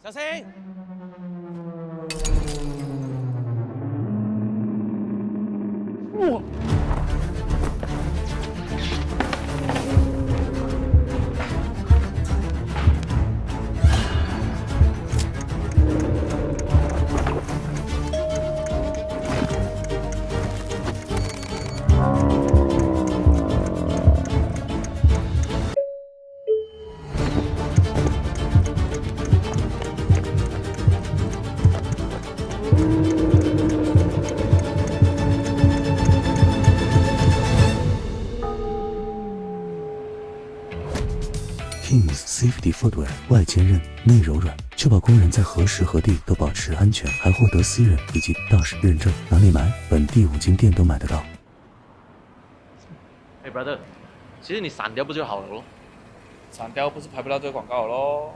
小心！我。Kings Safety Footwear 外坚韧，内柔软，确保工人在何时何地都保持安全，还获得 C 认以及道士认证。哪里买？本地5金店都买得到。哎，brother，其实你闪掉不就好了咯？闪掉不是拍不到这个广告了咯。